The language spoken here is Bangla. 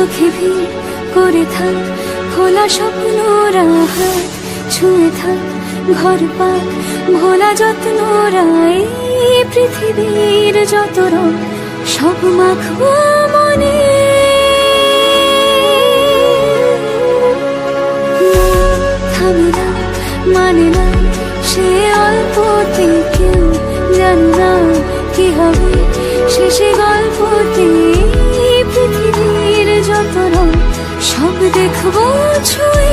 চোখে ভিড় করে থাক, খোলা স্বপ্নরা হাত ছুঁয়ে থাক, ঘর পাক ভোলা যত্নরা এই পৃথিবীর যত রং সব মাখবো মনে। থামে না, মানে না সে অল্পতে, কেউ জানে না কি হবে শেষে গল্পতে। পৃথিবীর যত রং সব দেখবো ছুঁয়ে।